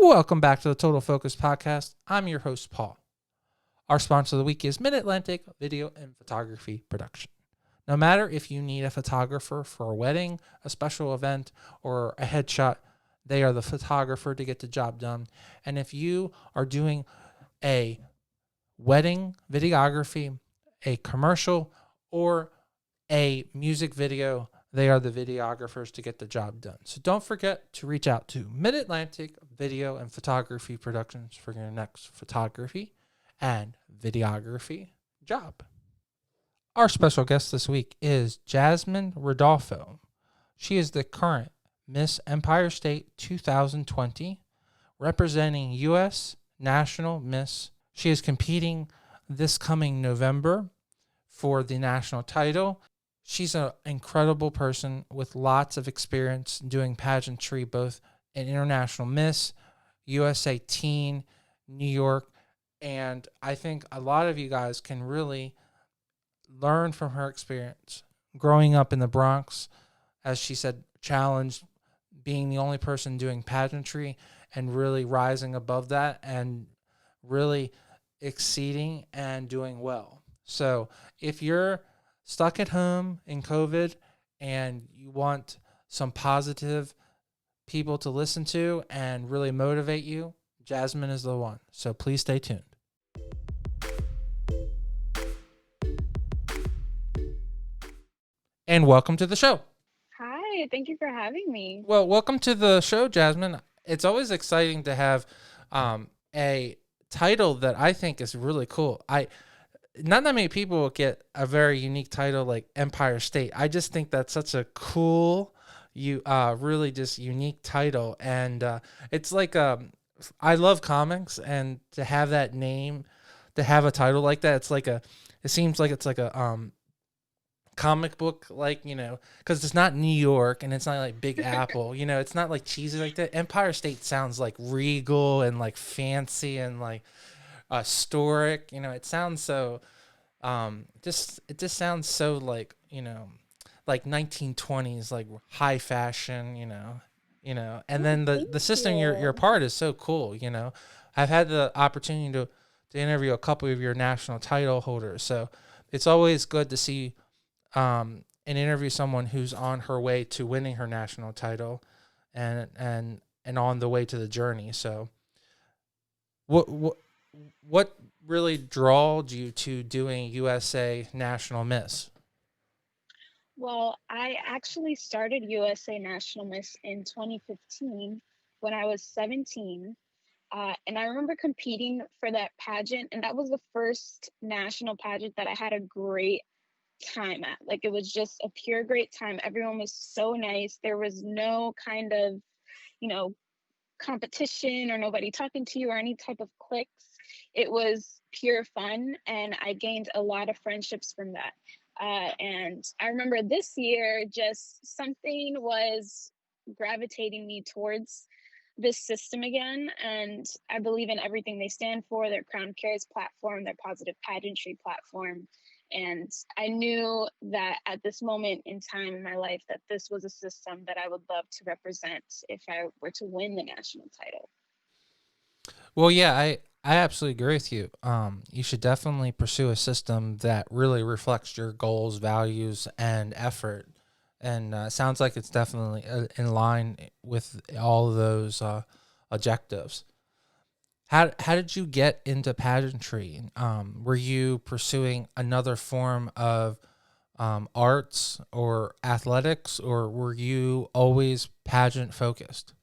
Welcome back to the Total Focus Podcast. I'm your host, Paul. Our sponsor of the week is Mid-Atlantic Video and Photography Production. No matter if you need a photographer for a wedding, a special event, or a headshot, they are the photographer to get the job done. And if you are doing a wedding videography, a commercial, or a music video, they are the videographers to get the job done. So don't forget to reach out to Mid-Atlantic Video and Photography Productions for your next photography and videography job. Our special guest this week is Jasmine Rodulfo. She is the current Miss Empire State 2020, representing U.S. National Miss. She is competing this coming November for the national title. She's an incredible person with lots of experience doing pageantry, both an international Miss, USA Teen, New York, and I think a lot of you guys can really learn from her experience. Growing up in the Bronx, as she said, challenged being the only person doing pageantry and really rising above that and really exceeding and doing well. So if you're stuck at home in COVID and you want some positive people to listen to and really motivate you, Jasmine is the one. So please stay tuned. And welcome to the show. Hi, thank you for having me. Well, welcome to the show, Jasmine. It's always exciting to have a title that I think is really cool. Not that many people get a very unique title like Empire State. I just think that's such a cool, really just unique title. And it's like I love comics, and to have that name, to have a title like that, it seems like it's like a comic book, like, because it's not New York and it's not like Big Apple, it's not like cheesy like that. Empire State sounds like regal and like fancy and like historic. It sounds so it just sounds so like, like 1920s, like high fashion, and Oh, then thank the system you're a you. part is so cool. I've had the opportunity to interview a couple of your national title holders, so it's always good to see and interview someone who's on her way to winning her national title and on the way to the journey. So what really drawed you to doing USA National Miss? Well, I actually started USA National Miss in 2015 when I was 17. And I remember competing for that pageant, and that was the first national pageant that I had a great time at. Like, it was just a pure great time. Everyone was so nice. There was no kind of, you know, competition or nobody talking to you or any type of cliques. It was pure fun, and I gained a lot of friendships from that. And I remember this year, just something was gravitating me towards this system again. And I believe in everything they stand for, their Crown Cares platform, their positive pageantry platform. And I knew that at this moment in time in my life that this was a system that I would love to represent if I were to win the national title. Well, yeah, I absolutely agree with you. You should definitely pursue a system that really reflects your goals, values, and effort. And it sounds like it's definitely in line with all of those objectives. How did you get into pageantry? Were you pursuing another form of arts or athletics, or were you always pageant focused?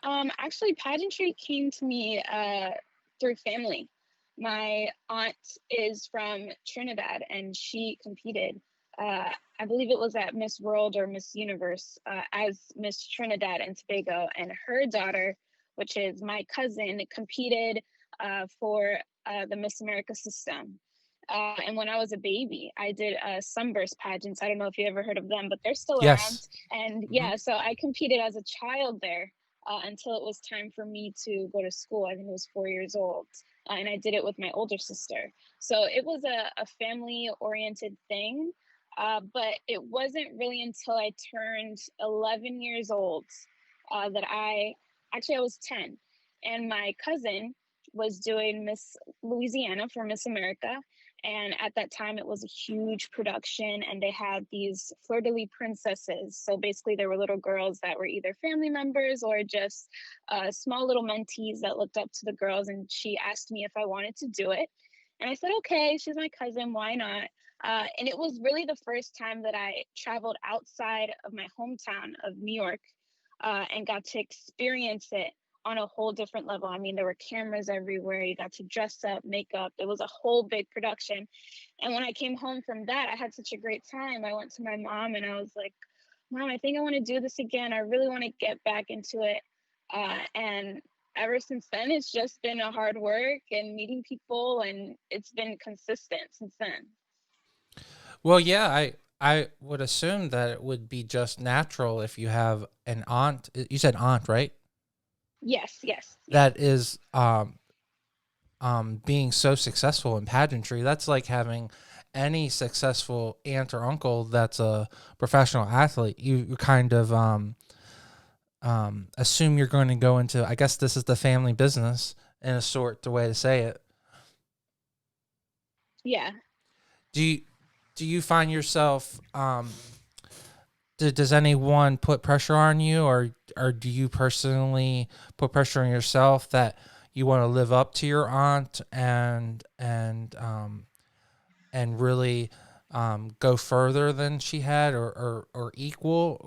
Actually, pageantry came to me through family. My aunt is from Trinidad, and she competed. I believe it was at Miss World or Miss Universe as Miss Trinidad and Tobago, and her daughter, which is my cousin, competed for the Miss America system. And when I was a baby, I did sunburst pageants. I don't know if you ever heard of them, but they're still around. Yes. And Hmm. yeah, so I competed as a child there until it was time for me to go to school. I think it was 4 years old. And I did it with my older sister. So it was a family oriented thing. But it wasn't really until I turned 11 years old that I actually, I was 10, and my cousin was doing Miss Louisiana for Miss America. And at that time, it was a huge production, and they had these fleur de lis princesses. So basically, there were little girls that were either family members or just small little mentees that looked up to the girls. And she asked me if I wanted to do it. And I said, okay, she's my cousin, why not? And it was really the first time that I traveled outside of my hometown of New York and got to experience it on a whole different level. I mean, there were cameras everywhere. You got to dress up, make up. It was a whole big production. And when I came home from that, I had such a great time. I went to my mom and I was like, Mom, I think I want to do this again. I really want to get back into it. And ever since then, it's just been a hard work and meeting people, and it's been consistent since then. Well, yeah, I would assume that it would be just natural if you have an aunt. You said aunt, right? Yes, yes, yes. That is being so successful in pageantry. That's like having any successful aunt or uncle that's a professional athlete. You kind of assume you're going to go into. I guess this is the family business in a sort the way to say it. Yeah. Do you do you find yourself does anyone put pressure on you, or do you personally put pressure on yourself that you want to live up to your aunt and really go further than she had, or equal,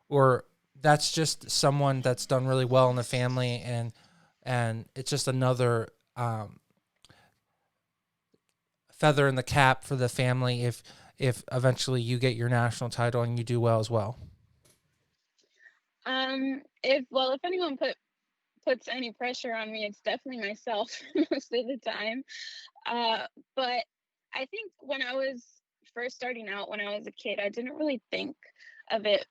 or that's just someone that's done really well in the family, and it's just another feather in the cap for the family if eventually you get your national title and you do well as well. If anyone puts any pressure on me, it's definitely myself most of the time. Uh, but I think when I was first starting out, when I was a kid, I didn't really think of it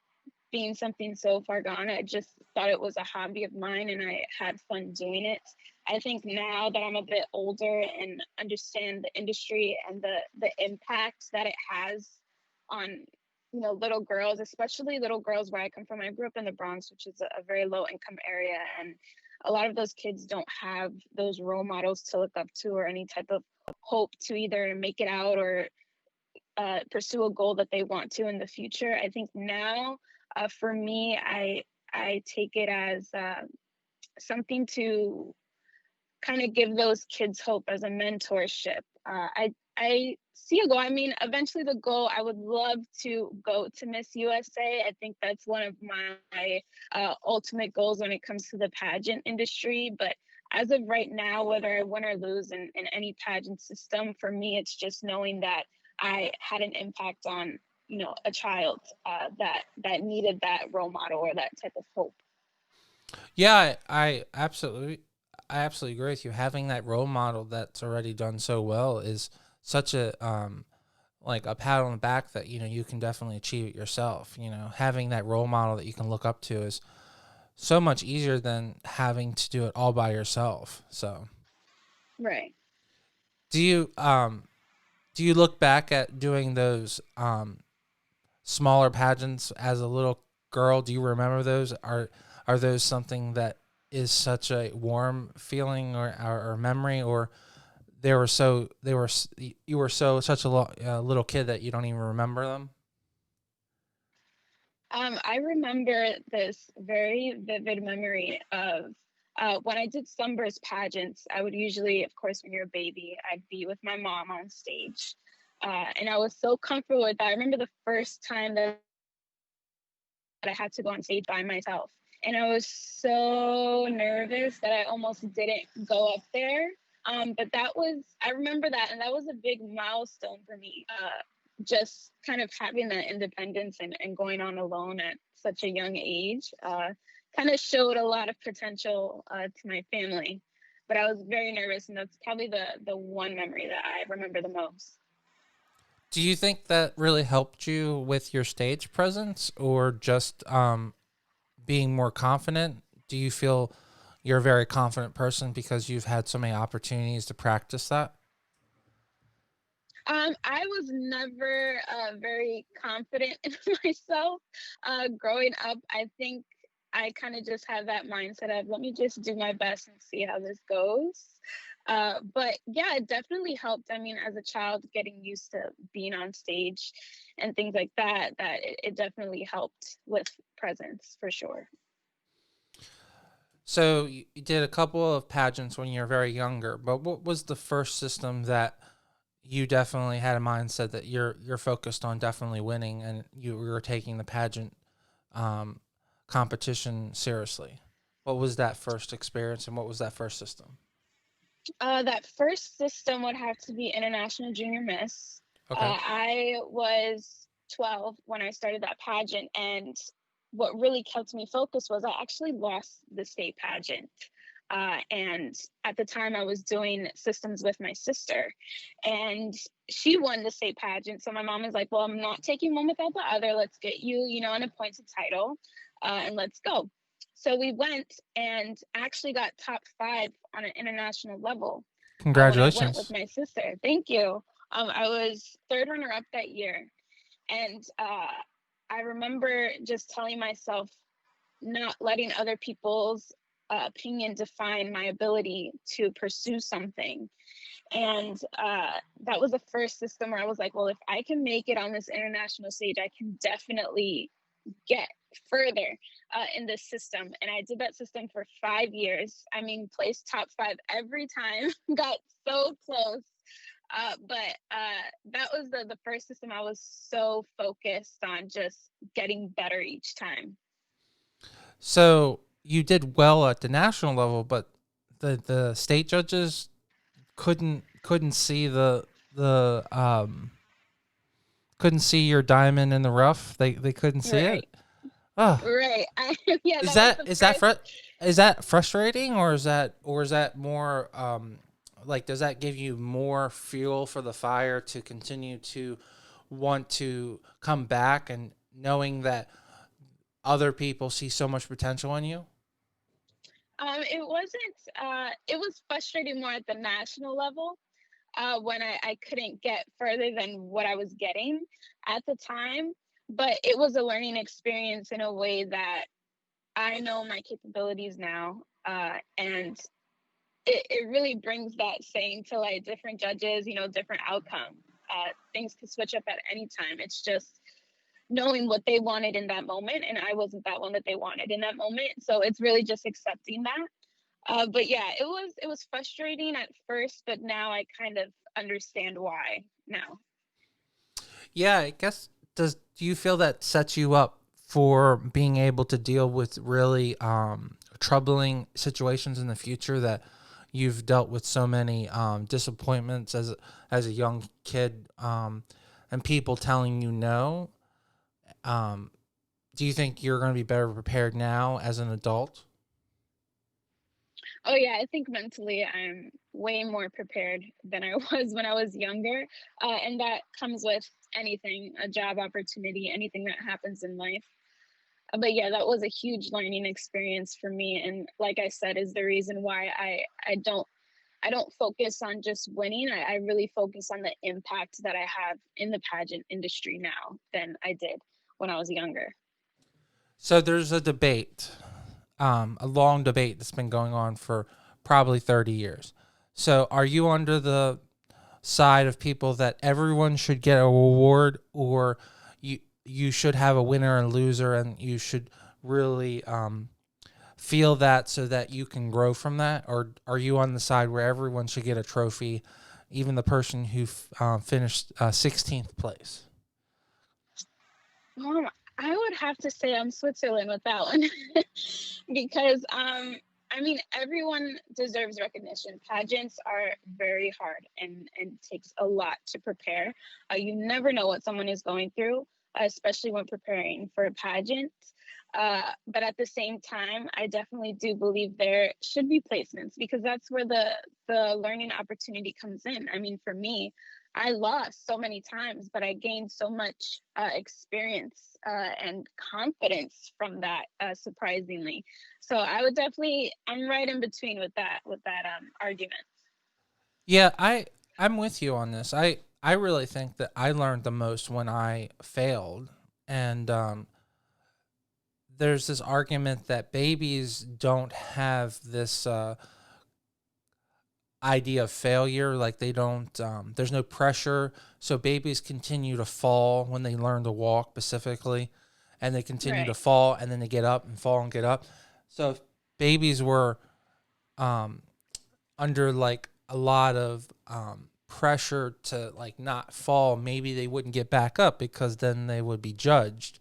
being something so far gone. I just thought it was a hobby of mine and I had fun doing it. I think now that I'm a bit older and understand the industry and the impact that it has on little girls, especially little girls where I come from. I grew up in the Bronx, which is a very low income area, and a lot of those kids don't have those role models to look up to or any type of hope to either make it out or pursue a goal that they want to in the future. I think now, for me, I take it as something to kind of give those kids hope as a mentorship. I see a goal. I mean, eventually the goal, I would love to go to Miss USA. I think that's one of my ultimate goals when it comes to the pageant industry. But as of right now, whether I win or lose in any pageant system, for me, it's just knowing that I had an impact on a child that needed that role model or that type of hope. Yeah, I absolutely agree with you. Having that role model that's already done so well is such a like a pat on the back that you can definitely achieve it yourself. Having that role model that you can look up to is so much easier than having to do it all by yourself. So, Right. do you do you look back at doing those smaller pageants as a little girl? Do you remember those? Are those something that is such a warm feeling or memory, or you were so such a little kid that you don't even remember them? I remember this very vivid memory of when I did Sunburst pageants. I would usually, of course, when you're a baby, I'd be with my mom on stage. And I was so comfortable with that. I remember the first time that I had to go on stage by myself. And I was so nervous that I almost didn't go up there. But I remember that, and that was a big milestone for me. Just kind of having that independence and going on alone at such a young age kind of showed a lot of potential to my family. But I was very nervous, and that's probably the one memory that I remember the most. Do you think that really helped you with your stage presence, or just being more confident? Do you feel you're a very confident person because you've had so many opportunities to practice that? I was never very confident in myself growing up. I think I kind of just have that mindset of let me just do my best and see how this goes. But yeah, it definitely helped. I mean, as a child, getting used to being on stage and things like that, it definitely helped with presence for sure. So you did a couple of pageants when you were very younger, but what was the first system that you definitely had a mindset that you're focused on definitely winning, and you were taking the pageant um, competition seriously? What was that first experience, and what was that first system? That first system would have to be International Junior Miss. Okay. I was 12 when I started that pageant, and what really kept me focused was I actually lost the state pageant. And at the time, I was doing systems with my sister, and she won the state pageant. So my mom was like, "Well, I'm not taking one without the other. Let's get you, an appointed title, and let's go." So we went and actually got top five on an international level when I went with Congratulations. my sister. Thank you. I was third runner up that year. And I remember just telling myself, not letting other people's opinion define my ability to pursue something. And that was the first system where I was like, well, if I can make it on this international stage, I can definitely get further in this system. And I did that system for 5 years. I mean, placed top five every time, got so close. But that was the first system I was so focused on just getting better each time. So you did well at the national level, but the state judges couldn't see the couldn't see your diamond in the rough. They couldn't see it. Right, Oh, right. Yeah, is that was that the is that first. fr- is that frustrating, or is that more like, does that give you more fuel for the fire to continue to want to come back, and knowing that other people see so much potential in you? It wasn't. It was frustrating more at the national level when I couldn't get further than what I was getting at the time. But it was a learning experience in a way that I know my capabilities now, and it really brings that saying to like different judges, different outcome. Things could switch up at any time. It's just knowing what they wanted in that moment, and I wasn't that one that they wanted in that moment. So it's really just accepting that. But yeah, it was frustrating at first, but now I kind of understand why now. Yeah, I guess. Do you feel that sets you up for being able to deal with really troubling situations in the future, that you've dealt with so many disappointments as a young kid, and people telling you no? Um, do you think you're going to be better prepared now as an adult? Oh yeah, I think mentally I'm way more prepared than I was when I was younger, and that comes with anything, a job opportunity, anything that happens in life. But yeah, that was a huge learning experience for me, and like I said, is the reason why I don't focus on just winning. I really focus on the impact that I have in the pageant industry now than I did when I was younger. So there's a debate, a long debate that's been going on for probably 30 years. So are you under the side of people that everyone should get a reward, or you should have a winner and loser, and you should really feel that so that you can grow from that? Or are you on the side where everyone should get a trophy, even the person who finished 16th place? Um, I would have to say I'm Switzerland with that one because I mean everyone deserves recognition. Pageants are very hard and takes a lot to prepare. You never know what someone is going through, especially when preparing for a pageant. But at the same time, I definitely do believe there should be placements because that's where the learning opportunity comes in. I mean, for me, I lost so many times, but I gained so much experience and confidence from that, surprisingly. So I would definitely, I'm right in between with that argument. Yeah, I'm with you on this. I really think that I learned the most when I failed, and there's this argument that babies don't have this idea of failure. Like they don't, there's no pressure. So babies continue to fall when they learn to walk specifically, and they continue to Right. fall, and then they get up and fall and get up. So if babies were um, under like a lot of pressure to like not fall, maybe they wouldn't get back up because then they would be judged.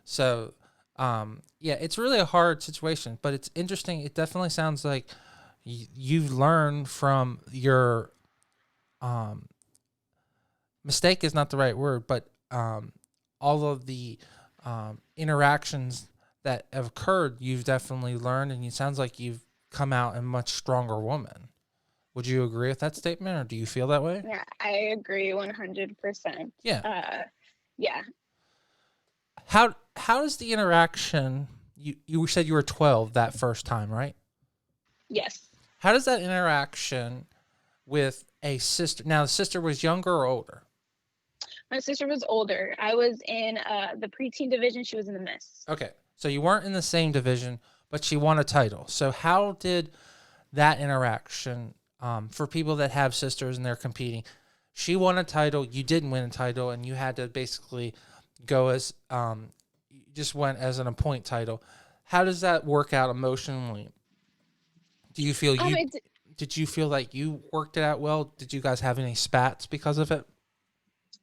So yeah, it's really a hard situation, but it's interesting. It definitely sounds like you've learned from your um, mistake is not the right word, but all of the interactions that have occurred, you've definitely learned, and it sounds like you've come out a much stronger woman. Would you agree with that statement, or do you feel that way? Yeah, I agree 100%. Yeah. Yeah. How does the interaction? You said you were 12 that first time, right? Yes. How does that interaction with a sister? Now, the sister was younger or older? My sister was older. I was in the preteen division. She was in the miss. Okay, so you weren't in the same division, but she won a title. So how did that interaction, for people that have sisters and they're competing, she won a title, you didn't win a title, and you had to basically go as you just went as an appoint title. How does that work out emotionally? Do you feel you It, did you feel like you worked it out well? Did you guys have any spats because of it?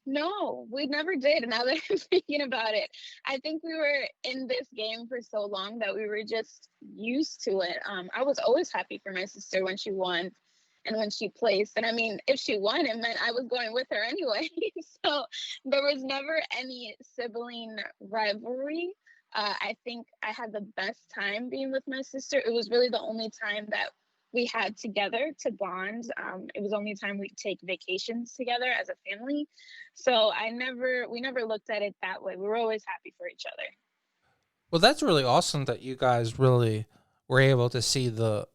no, we never did. Now that I'm thinking about it, I think we were in this game for so long that we were just used to it. I was always happy for my sister when she won and when she placed. And I mean, if she won, it meant I was going with her anyway. So there was never any sibling rivalry. I think I had the best time being with my sister. It was really the only time that we had together to bond. It was the only time we'd take vacations together as a family. So we never looked at it that way. We were always happy for each other. Well, that's really awesome that you guys really were able to see the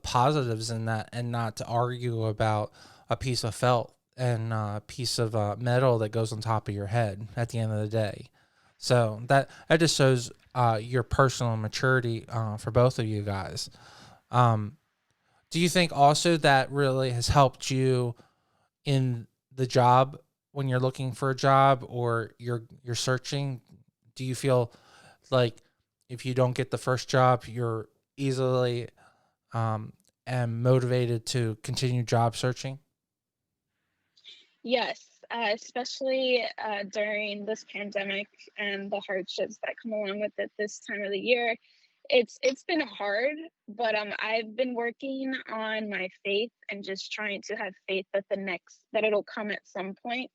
positives in that and not to argue about a piece of felt and a piece of metal that goes on top of your head at the end of the day. So that just shows your personal maturity for both of you guys. Do you think also that really has helped you in the job when you're looking for a job or you're searching? Do you feel like if you don't get the first job, you're easily and motivated to continue job searching? Yes, especially during this pandemic and the hardships that come along with it this time of the year. It's been hard, but I've been working on my faith and just trying to have faith that it'll come at some point.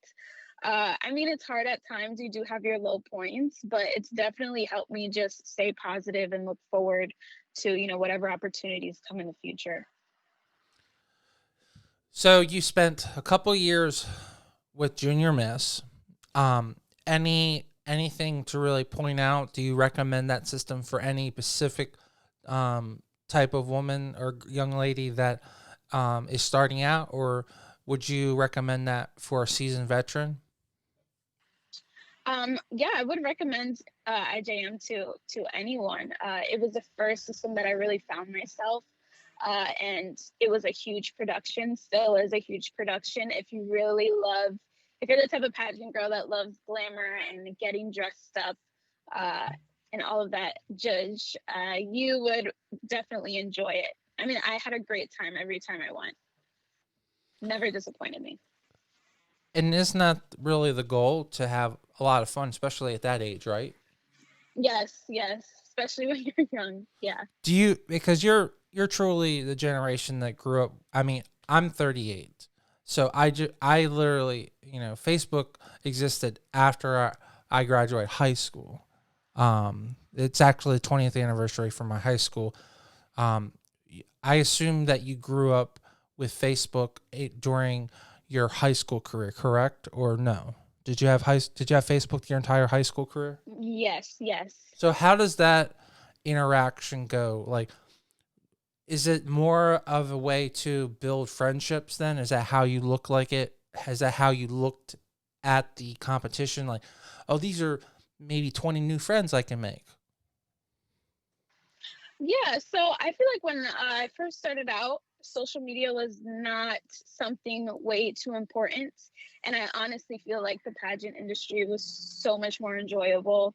I mean, it's hard at times. You do have your low points, but it's definitely helped me just stay positive and look forward to, whatever opportunities come in the future. So you spent a couple years with Junior Miss. Anything to really point out? Do you recommend that system for any specific type of woman or young lady that is starting out, or would you recommend that for a seasoned veteran? Yeah, I would recommend IJM to anyone. It was the first system that I really found myself, and it was a huge production. Still is a huge production. If you're the type of pageant girl that loves glamour and getting dressed up, and all of that, judge, you would definitely enjoy it. I mean, I had a great time every time I went. Never disappointed me. And isn't that really the goal, to have a lot of fun, especially at that age, right? Yes, yes, especially when you're young. Yeah. Do you, because you're truly the generation that grew up. I mean, I'm 38. So I literally, Facebook existed after I graduated high school. It's actually the 20th anniversary for my high school. I assume that you grew up with Facebook during your high school career, correct? Or no? Did you have Facebook your entire high school career? Yes, yes. So how does that interaction go? Like, is it more of a way to build friendships then? Is that how you look like it? Is that how you looked at the competition? Like, oh, these are maybe 20 new friends I can make. Yeah, so I feel like when I first started out, social media was not something way too important. And I honestly feel like the pageant industry was so much more enjoyable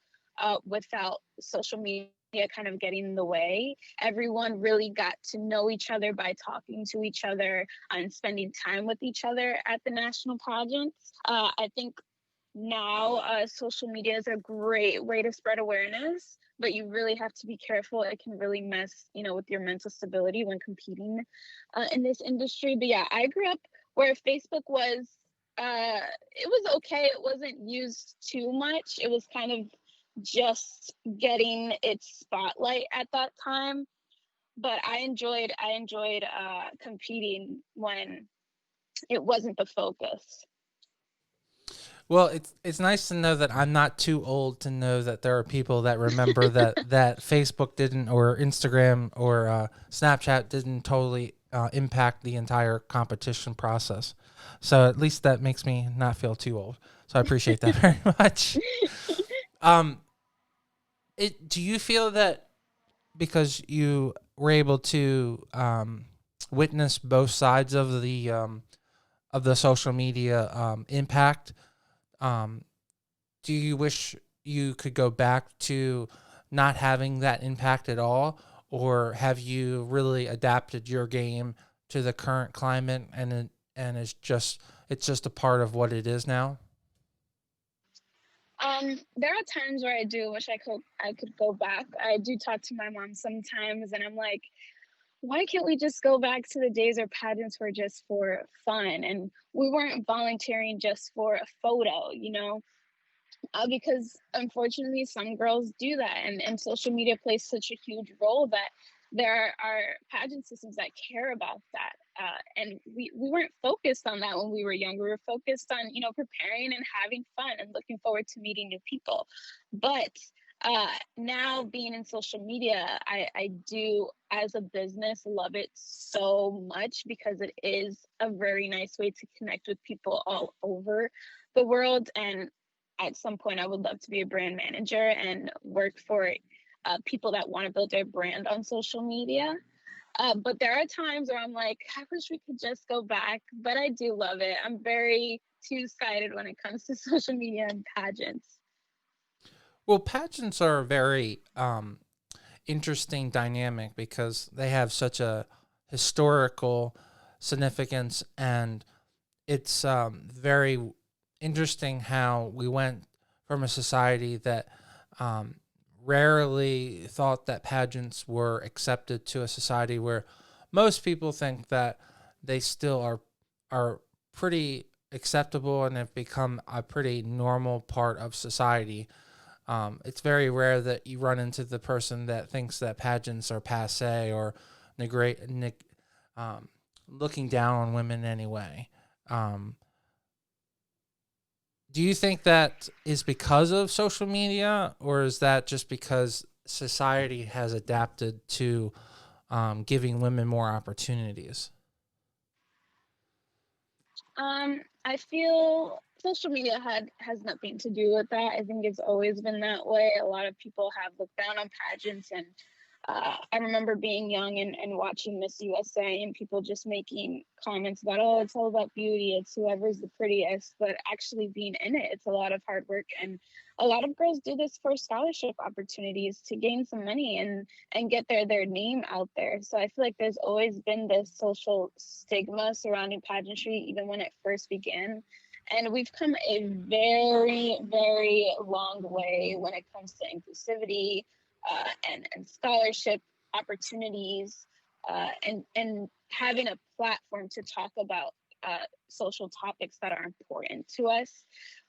without social media kind of getting in the way. Everyone really got to know each other by talking to each other and spending time with each other at the national pageants. I think now social media is a great way to spread awareness, but you really have to be careful. It can really mess, with your mental stability when competing in this industry. But yeah, I grew up where Facebook was it was okay. It wasn't used too much. It was kind of just getting its spotlight at that time. But I enjoyed competing when it wasn't the focus. Well, it's nice to know that I'm not too old to know that there are people that remember that Facebook didn't, or Instagram, or Snapchat didn't totally impact the entire competition process. So at least that makes me not feel too old. So I appreciate that very much. Um, do you feel that because you were able to witness both sides of the social media impact? Um, do you wish you could go back to not having that impact at all, or have you really adapted your game to the current climate, and it's just a part of what it is now? There are times where I do wish I could go back. I do talk to my mom sometimes, and I'm like, why can't we just go back to the days where pageants were just for fun and we weren't volunteering just for a photo? Because unfortunately some girls do that, and social media plays such a huge role that there are pageant systems that care about that, and we weren't focused on that when we were younger. We were focused on preparing and having fun and looking forward to meeting new people. But now being in social media, I do, as a business, love it so much because it is a very nice way to connect with people all over the world. And at some point I would love to be a brand manager and work for people that want to build their brand on social media. But there are times where I'm like, I wish we could just go back, but I do love it. I'm very two-sided when it comes to social media and pageants. Well, pageants are a very interesting dynamic because they have such a historical significance, and it's very interesting how we went from a society that um, rarely thought that pageants were accepted to a society where most people think that they still are pretty acceptable and have become a pretty normal part of society. It's very rare that you run into the person that thinks that pageants are passe or um, looking down on women anyway. Um, do you think that is because of social media, or is that just because society has adapted to giving women more opportunities? I feel social media has nothing to do with that. I think it's always been that way. A lot of people have looked down on pageants, and I remember being young and watching Miss USA and people just making comments about, oh, it's all about beauty, it's whoever's the prettiest. But actually being in it, it's a lot of hard work, and a lot of girls do this for scholarship opportunities to gain some money and get their name out there. So I feel like there's always been this social stigma surrounding pageantry, even when it first began. And we've come a very, very long way when it comes to inclusivity, and scholarship opportunities, and having a platform to talk about social topics that are important to us.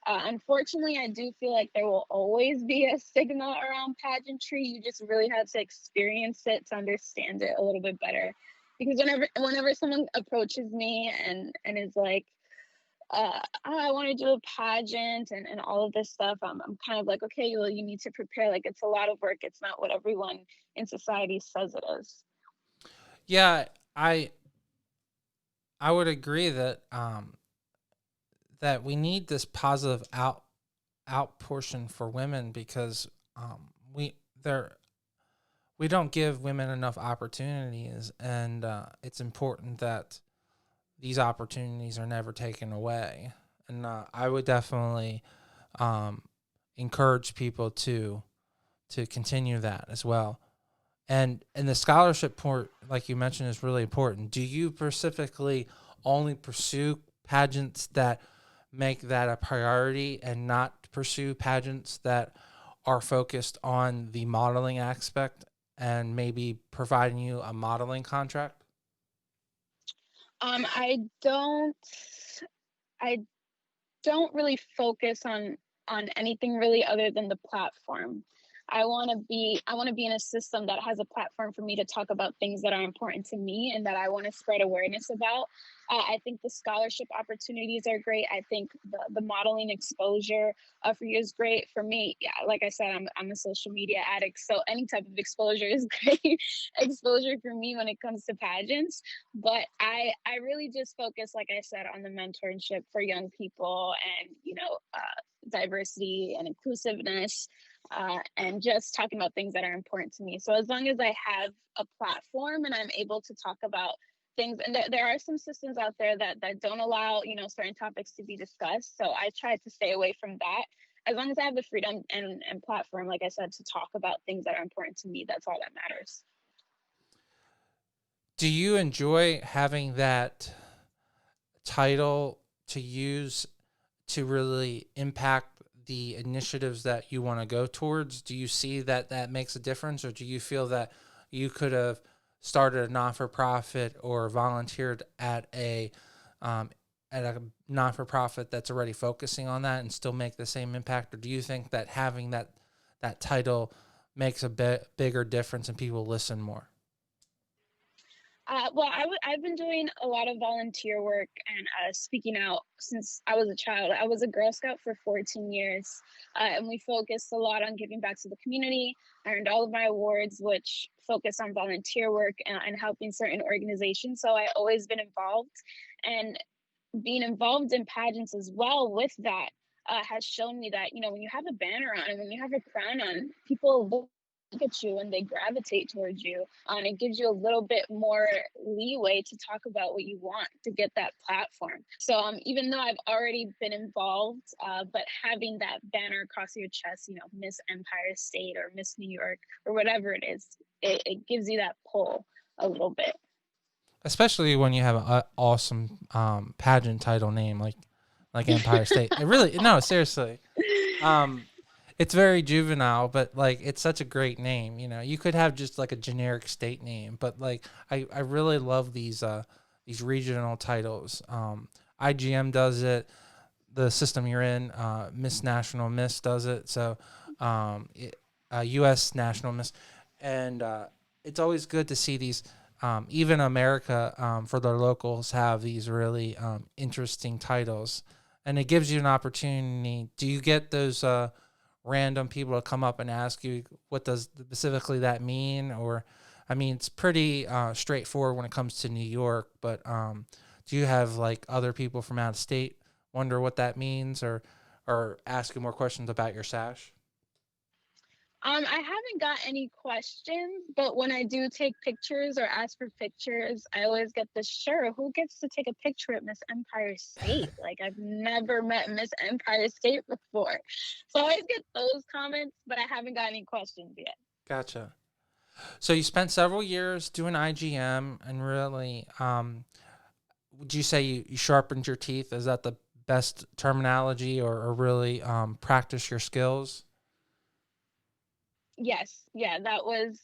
Unfortunately, I do feel like there will always be a stigma around pageantry. You just really have to experience it to understand it a little bit better. Because whenever someone approaches me and is like, oh, I want to do a pageant and all of this stuff, I'm kind of like, okay, well, you need to prepare. Like, it's a lot of work. It's not what everyone in society says it is. Yeah, I would agree that we need this positive out portion for women because we there we don't give women enough opportunities, and it's important that these opportunities are never taken away. And I would definitely um, encourage people to continue that as well. And the scholarship part, like you mentioned, is really important. Do you specifically only pursue pageants that make that a priority and not pursue pageants that are focused on the modeling aspect and maybe providing you a modeling contract? I don't. I don't really focus on anything really other than the platform. I want to be in a system that has a platform for me to talk about things that are important to me and that I want to spread awareness about. I think the scholarship opportunities are great. I think the modeling exposure for you is great. For me, yeah, like I said, I'm a social media addict, so any type of exposure is great exposure for me when it comes to pageants. But I really just focus, like I said, on the mentorship for young people and diversity and inclusiveness, and just talking about things that are important to me. So as long as I have a platform and I'm able to talk about things, and there are some systems out there that don't allow certain topics to be discussed. So I try to stay away from that. As long as I have the freedom and platform, like I said, to talk about things that are important to me, that's all that matters. Do you enjoy having that title to use to really impact the initiatives that you want to go towards? Do you see that that makes a difference, or do you feel that you could have started a non-for-profit or volunteered um, at a non-for-profit that's already focusing on that and still make the same impact? Or do you think that having that title makes a bigger difference and people listen more? Well, I've been doing a lot of volunteer work and speaking out since I was a child. I was a Girl Scout for 14 years, and we focused a lot on giving back to the community. I earned all of my awards, which focus on volunteer work and helping certain organizations. So I always been involved, and being involved in pageants as well with that has shown me that when you have a banner on and when you have a crown on, people look at you and they gravitate towards you, and it gives you a little bit more leeway to talk about what you want to get that platform. So even though I've already been involved, but having that banner across your chest, Miss Empire State or Miss New York or whatever it is, it gives you that pull a little bit. Especially when you have an awesome pageant title name like Empire State. It really no, seriously. Um, it's very juvenile, but like it's such a great name. You could have just like a generic state name, but like I really love these regional titles. IGM does it. The system you're in, Miss National Miss does it. So, U.S. National Miss, and it's always good to see these. Even America, for their locals, have these really interesting titles, and it gives you an opportunity. Do you get those random people to come up and ask you what does specifically that mean? Or, I mean, it's pretty straightforward when it comes to New York, but do you have like other people from out of state wonder what that means, or ask you more questions about your sash? I haven't got any questions, but when I do take pictures or ask for pictures, I always get this, sure, who gets to take a picture at Miss Empire State? Like, I've never met Miss Empire State before. So I always get those comments, but I haven't got any questions yet. Gotcha. So you spent several years doing IGM, and really, would you say you sharpened your teeth? Is that the best terminology, or really practice your skills? Yes, yeah, that was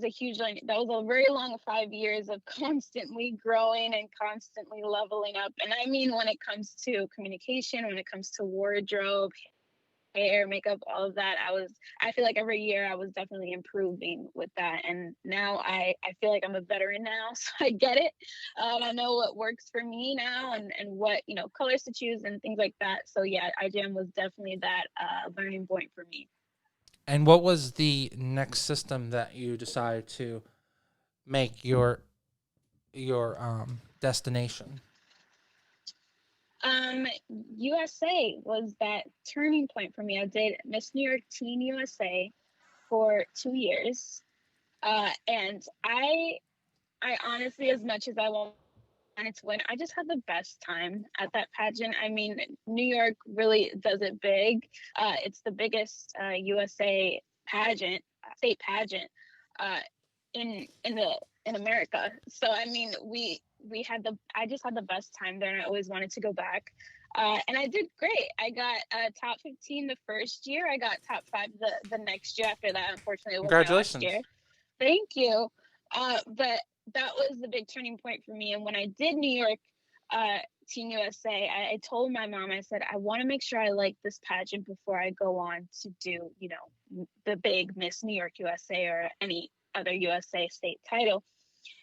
a huge learning. That was a very long 5 years of constantly growing and constantly leveling up. And I mean, when it comes to communication, when it comes to wardrobe, hair, makeup, all of that, I feel like every year I was definitely improving with that. And now I feel like I'm a veteran now, so I get it. I know what works for me now, and what, colors to choose and things like that. So yeah, IGM was definitely that learning point for me. And what was the next system that you decided to make your destination? USA was that turning point for me. I did Miss New York Teen USA for 2 years. And I honestly, as much as I wanted to win, I just had the best time at that pageant. I mean, New York really does it big. It's the biggest USA pageant, state pageant, uh, in America. So I mean, we had the I just had the best time there, and I always wanted to go back. And I did great. I got top 15 the first year. I got top 5 the next year. After that, unfortunately, it was my last Congratulations. year. Thank you. But that was the big turning point for me. And when I did New York uh, Teen USA, I told my mom, I said, I want to make sure I like this pageant before I go on to do, the big Miss New York USA or any other USA state title.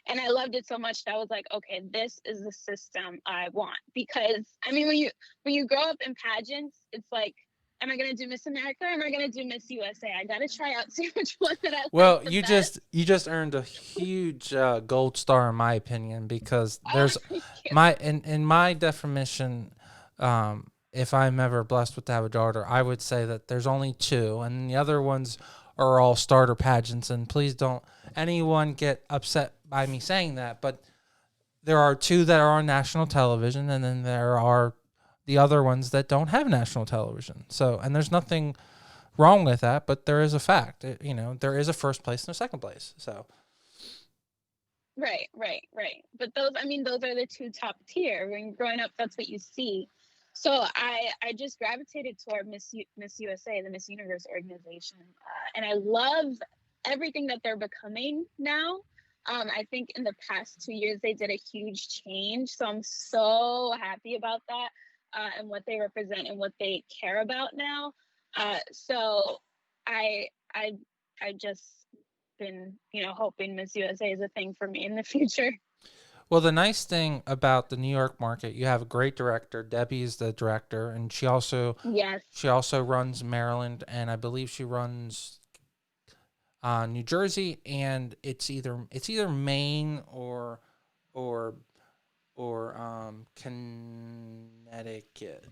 And I loved it so much that I was like, okay, this is the system I want. Because I mean, when you grow up in pageants, it's like, am I gonna do Miss America or am I gonna do Miss USA? I gotta try out, see which one that I like Well, the you best. just earned a huge gold star in my opinion, because Oh, there's thank you. my in my definition. If I'm ever blessed with to have a daughter, I would say that there's only two, and the other ones are all starter pageants. And please don't anyone get upset by me saying that, but there are two that are on national television, and then there are the other ones that don't have national television. So, and there's nothing wrong with that, but there is a fact. There is a first place and a second place. So, Right, right, right. But those, I mean, those are the two top tier. When growing up, that's what you see. So I just gravitated toward Miss USA, the Miss Universe organization, and I love everything that they're becoming now. I think in the past 2 years they did a huge change, so I'm so happy about that, and what they represent and what they care about now. So I I I just been, hoping Miss USA is a thing for me in the future. well, the nice thing about the New York market, you have a great director. Debbie's the director, and she also Yes. she also runs Maryland, and I believe she runs New Jersey, and it's either Maine or Connecticut.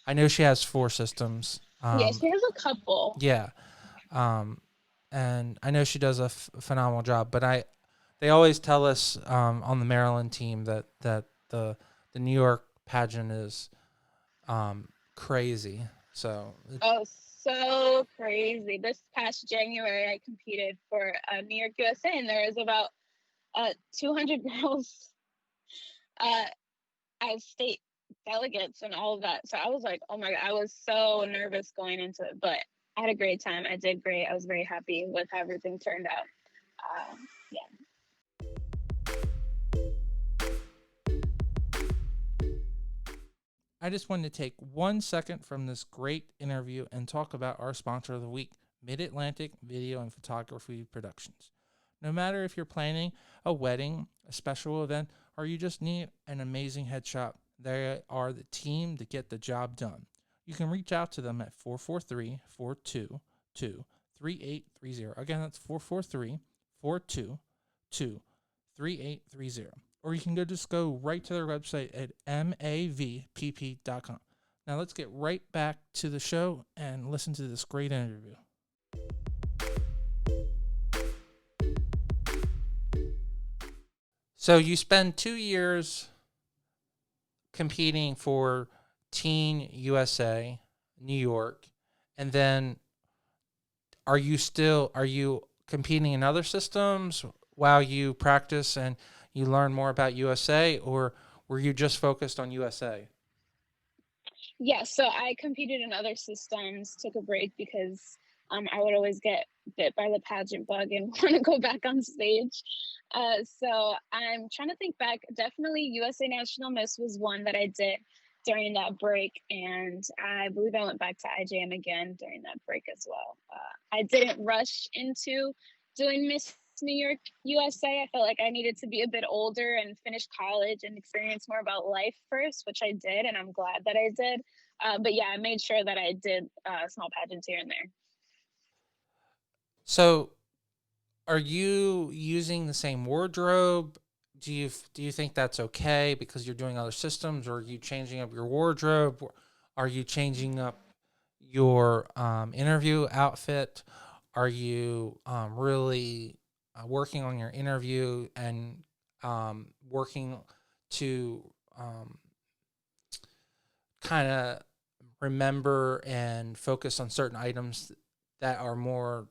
I know she has four systems. Yeah, she has a couple. Yeah, um, and I know she does a phenomenal job. But they always tell us on the Maryland team that the New York pageant is crazy. So Oh, so crazy. This past January, I competed for New York USA, and there was about 200 girls uh, as state delegates and all of that. So I was like, oh my God, I was so nervous going into it, but I had a great time. I did great. I was very happy with how everything turned out. Yeah. I just wanted to take 1 second from this great interview and talk about our sponsor of the week, Mid Atlantic Video and Photography Productions. No matter if you're planning a wedding, a special event, or you just need an amazing headshot, they are the team to get the job done. You can reach out to them at 443 422 3830. Again, that's 443 422 3830. Or you can just go right to their website at mavpp.com. Now let's get right back to the show and listen to this great interview. So you spend 2 years competing for Teen USA, New York, and then are you competing in other systems while you practice and you learn more about USA, or were you just focused on USA? Yeah, so I competed in other systems, took a break because I would always get bit by the pageant bug and want to go back on stage. So I'm trying to think back. Definitely USA National Miss was one that I did during that break. And I believe I went back to IJM again during that break as well. I didn't rush into doing Miss New York USA. I felt like I needed to be a bit older and finish college and experience more about life first, which I did, and I'm glad that I did. But yeah, I made sure that I did small pageants here and there. So, are you using the same wardrobe? Do you think that's okay because you're doing other systems, or are you changing up your wardrobe? Are you changing up your interview outfit? Are you really? working on your interview and working to kind of remember and focus on certain items that are more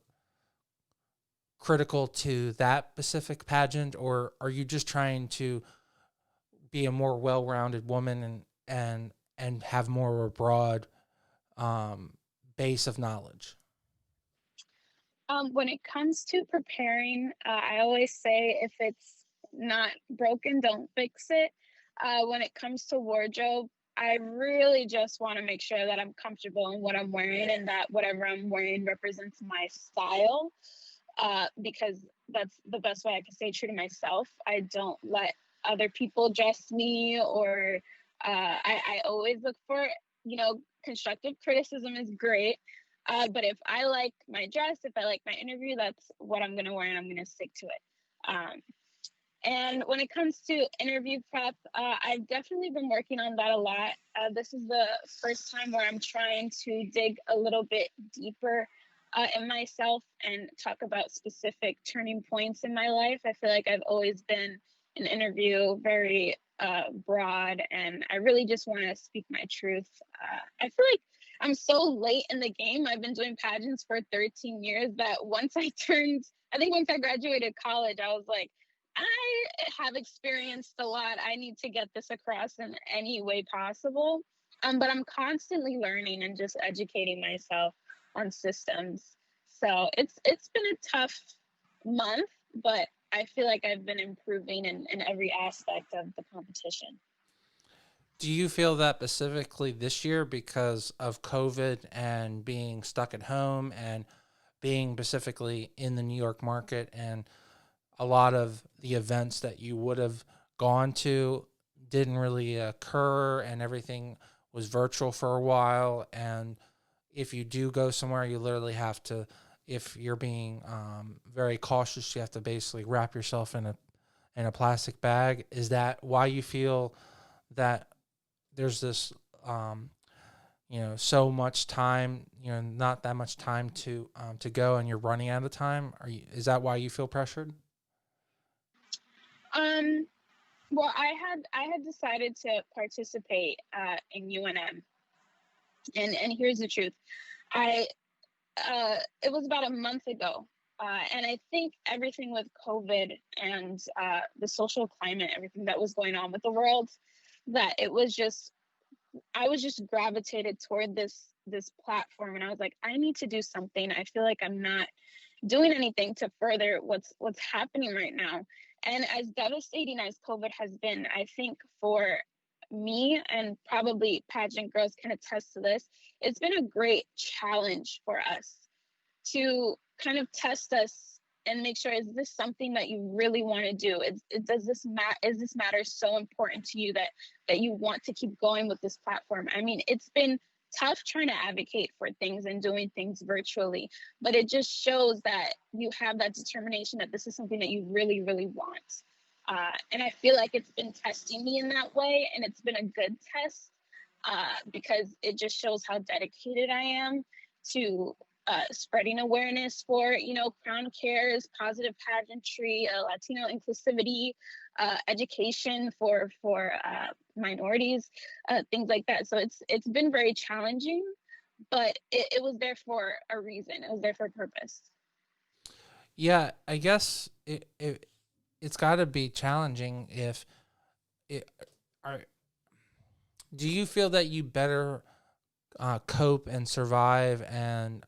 critical to that specific pageant, or are you just trying to be a more well-rounded woman and have more of a broad base of knowledge? When it comes to preparing, I always say if it's not broken, don't fix it. When it comes to wardrobe, I really just want to make sure that I'm comfortable in what I'm wearing and that whatever I'm wearing represents my style, because that's the best way I can stay true to myself. I don't let other people dress me, or I always look for, constructive criticism is great. But if I like my dress, if I like my interview, that's what I'm going to wear and I'm going to stick to it. And when it comes to interview prep, I've definitely been working on that a lot. This is the first time where I'm trying to dig a little bit deeper in myself and talk about specific turning points in my life. I feel like I've always been an interview very broad, and I really just want to speak my truth. I feel like I'm so late in the game. I've been doing pageants for 13 years that I think once I graduated college, I was like, I have experienced a lot. I need to get this across in any way possible. But I'm constantly learning and just educating myself on systems. So it's been a tough month, but I feel like I've been improving in every aspect of the competition. Do you feel that specifically this year because of COVID and being stuck at home and being specifically in the New York market, and a lot of the events that you would have gone to didn't really occur and everything was virtual for a while? And if you do go somewhere, you literally have to, if you're being very cautious, you have to basically wrap yourself in a plastic bag. Is that why you feel that there's this, so much time, not that much time to go, and you're running out of time? Is that why you feel pressured? Um, well, I had decided to participate in UNM, and here's the truth. I It was about a month ago, and I think everything with COVID and the social climate, everything that was going on with the world, that I was just gravitated toward this platform, and I was like, I need to do something. I feel like I'm not doing anything to further what's happening right now. And as devastating as COVID has been, I think for me, and probably pageant girls can attest to this, it's been a great challenge for us to kind of test us and make sure, is this something that you really want to do? Is this matter so important to you that you want to keep going with this platform? I mean, it's been tough trying to advocate for things and doing things virtually, but it just shows that you have that determination that this is something that you really, really want. And I feel like it's been testing me in that way, and it's been a good test, because it just shows how dedicated I am to spreading awareness for, crown cares, positive pageantry, Latino inclusivity, education for minorities, things like that. So it's been very challenging, but it was there for a reason. It was there for a purpose. Yeah, I guess it's got to be challenging. If it are, do you feel that you better cope and survive and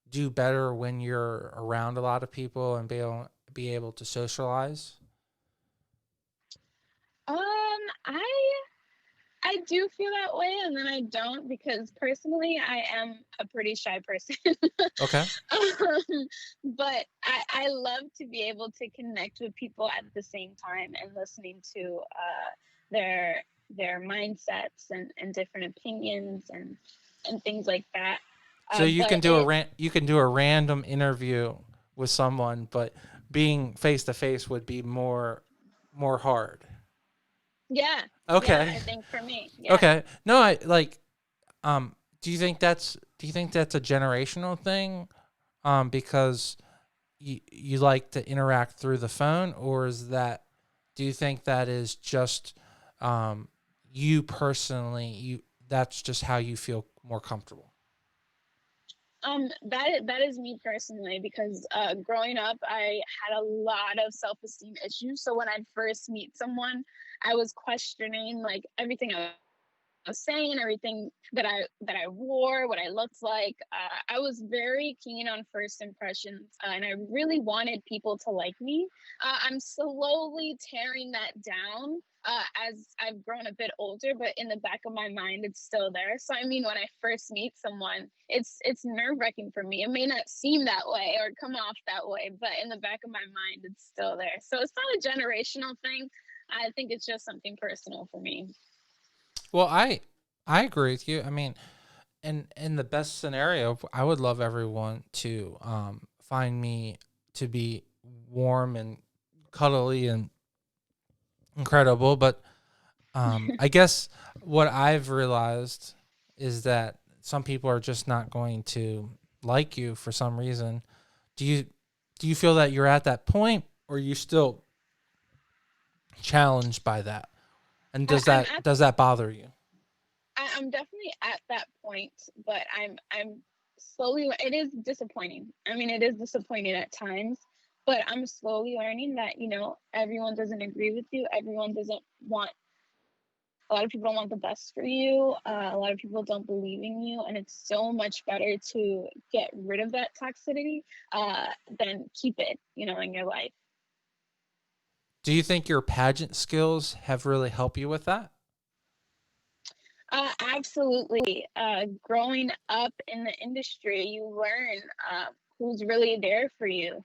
do better when you're around a lot of people and be able to socialize? Um, I I do feel that way, and then I don't, because personally, I am a pretty shy person. Okay. But I love to be able to connect with people at the same time and listening to their mindsets and different opinions and things like that. So you can But do a random interview with someone, but being face to face would be more hard. yeah, yeah, Okay. I think for me, yeah. Okay. No, I like. Do you think that's a generational thing? Because you like to interact through the phone, or is that, do you think that is just um, you personally, that's just how you feel more comfortable? That is me personally because growing up, I had a lot of self-esteem issues. So when I'd first meet someone, I was questioning like everything I was saying, everything that I wore, what I looked like. I was very keen on first impressions, and I really wanted people to like me. I'm slowly tearing that down as I've grown a bit older, but in the back of my mind, it's still there. So I mean, when I first meet someone, it's nerve wracking for me. It may not seem that way or come off that way, but in the back of my mind, it's still there. So it's not a generational thing. I think it's just something personal for me. Well, I agree with you. I mean, in the best scenario, I would love everyone to find me to be warm and cuddly and incredible. But I guess what I've realized is that some people are just not going to like you for some reason. Do you do you feel that you're at that point, or are you still challenged by that? And I'm at does that bother you? I'm definitely at that point, but I'm slowly. It is disappointing. I mean, it is disappointing at times, but I'm slowly learning that everyone doesn't agree with you. Everyone doesn't want. A lot of people don't want the best for you. A lot of people don't believe in you, and it's so much better to get rid of that toxicity than keep it, in your life. Do you think your pageant skills have really helped you with that? Absolutely. Growing up in the industry, you learn who's really there for you,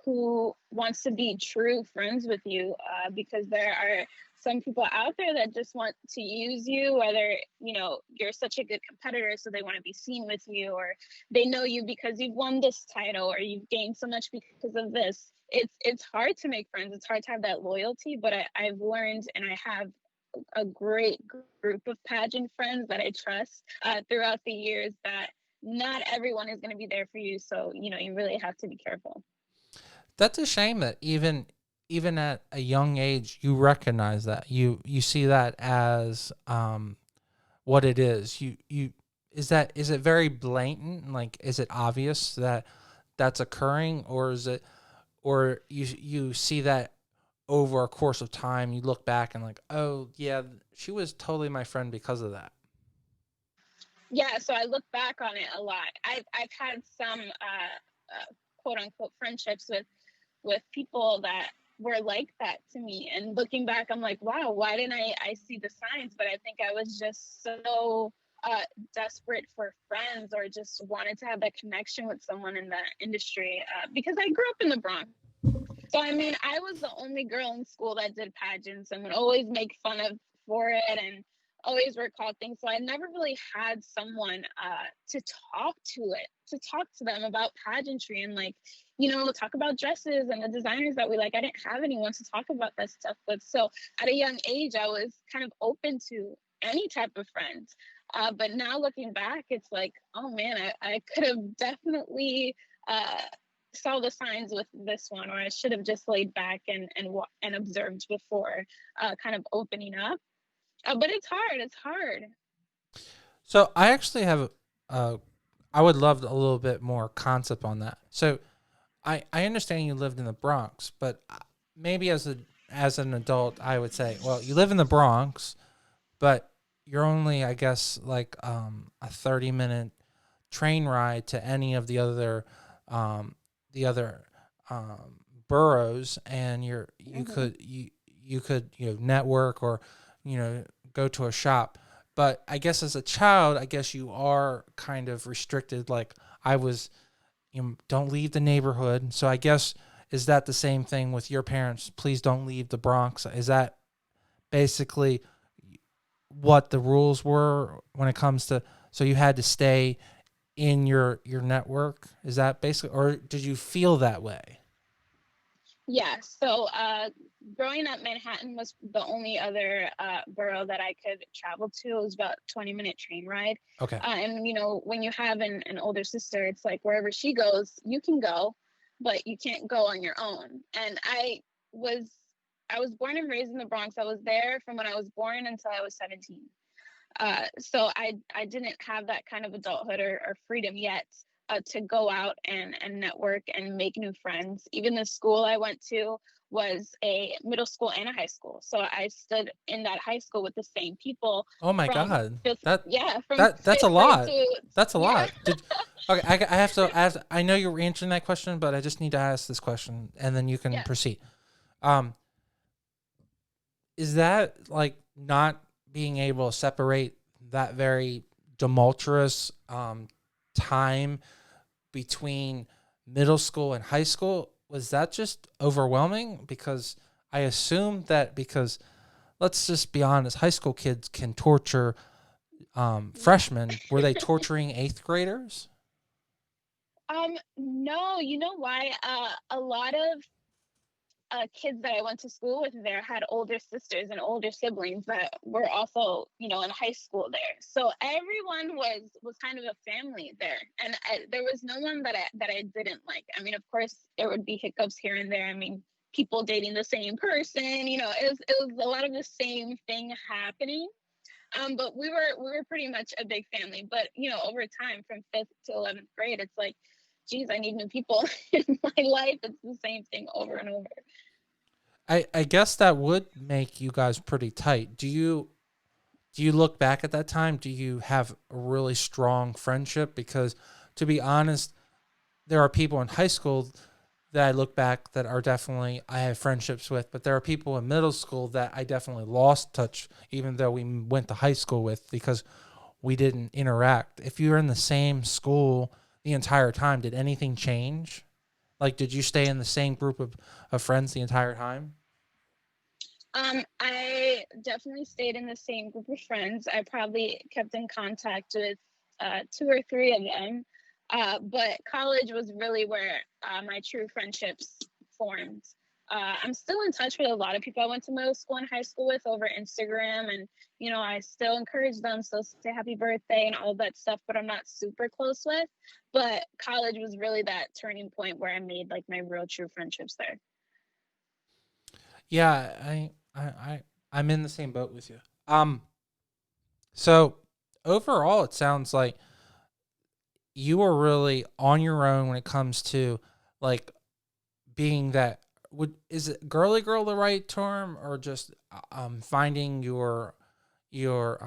who wants to be true friends with you, because there are some people out there that just want to use you, whether, you're such a good competitor, so they want to be seen with you, or they know you because you've won this title, or you've gained so much because of this. It's hard to make friends. It's hard to have that loyalty, but I've learned and I have a great group of pageant friends that I trust throughout the years that not everyone is going to be there for you. So, you really have to be careful. That's a shame that even at a young age you recognize that. You see that as what it is. You is it very blatant? Like, is it obvious that that's occurring, or is it, or you see that over a course of time, you look back and like, oh yeah, she was totally my friend because of that. Yeah, so I look back on it a lot. I've had some quote unquote friendships with people that were like that to me. And looking back, I'm like, wow, why didn't I see the signs? But I think I was just so desperate for friends or just wanted to have that connection with someone in the industry because I grew up in the Bronx. So I mean, I was the only girl in school that did pageants and would always make fun of for it and always recall things. So I never really had someone to talk to talk to them about pageantry and like, talk about dresses and the designers that we like. I didn't have anyone to talk about that stuff with. So at a young age, I was kind of open to any type of friend. But now looking back, it's like, oh man, I could have definitely uh, saw the signs with this one, or I should have just laid back and observed before kind of opening up. But it's hard. It's hard. So I actually have uh I would love a little bit more concept on that. So I understand you lived in the Bronx, but maybe as an adult, I would say, well, you live in the Bronx, but you're only, I guess, like a 30-minute train ride to any of um, the other boroughs, and Hmm. you could network, or go to a shop. But I guess as a child, I guess you are kind of restricted. Like I was, don't leave the neighborhood. So I guess, is that the same thing with your parents? Please don't leave the Bronx. Is that basically what the rules were when it comes to? So you had to stay in your network. Is that basically, or did you feel that way? Yeah. So growing up, Manhattan was the only other borough that I could travel to. It was about 20-minute train ride. Okay. And when you have an older sister, it's like wherever she goes, you can go. but you can't go on your own. And was I was born and raised in the Bronx. I was there from when I was born until I was 17. So I didn't have that kind of adulthood or freedom yet to go out and network and make new friends. Even the school I went to was a middle school and a high school. So I stood in that high school with the same people Oh my from God. fifth, That yeah, from that's a fifth grade lot. to, That's a yeah. lot. Okay, I have to ask. I know you're answering that question, but I just need to ask this question, and then you can Yeah. proceed. Um, is that like not being able to separate that very tumultuous time between middle school and high school? Was that just overwhelming? Because I assume that because let's just be honest, high school kids can torture freshmen. Were they torturing eighth graders? No, you know why? A lot of kids that I went to school with there had older sisters and older siblings that were also, in high school there. So everyone was kind of a family there, and there was no one that I didn't like. I mean, of course, there would be hiccups here and there. I mean, people dating the same person. It was a lot of the same thing happening. But we were pretty much a big family. But over time, from fifth to 11th grade, it's like, geez, I need new people in my life. It's the same thing over and over. I guess that would make you guys pretty tight. Do you look back at that time? Do you have a really strong friendship? Because to be honest, there are people in high school that I look back that are definitely I have friendships with, but there are people in middle school that I definitely lost touch, even though we went to high school with, because we didn't interact. If you were in the same school the entire time, did anything change? Like, did you stay in the same group of friends the entire time? I definitely stayed in the same group of friends. I probably kept in contact with two or three of them. But college was really where my true friendships formed. I'm still in touch with a lot of people I went to middle school and high school with over Instagram, and I still encourage them, still say happy birthday and all of that stuff. But I'm not super close with. But college was really that turning point where I made like my real true friendships there. Yeah, I'm in the same boat with you. So overall, it sounds like you were really on your own when it comes to like being that. Would is it girly girl the right term, or just finding your your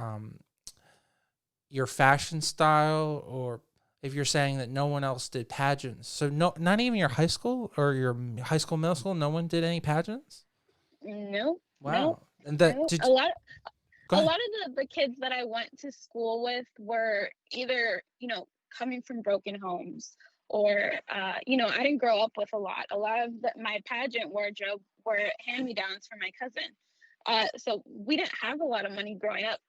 fashion style, or if you're saying that no one else did pageants, so no, not even your high school or your high school, middle school, no one did any pageants. No, no, Wow, and that no. did A lot go a ahead. lot of the kids that I went to school with were either, coming from broken homes or, I didn't grow up with a lot. A lot of my pageant wardrobe were hand me downs from my cousin. So we didn't have a lot of money growing up.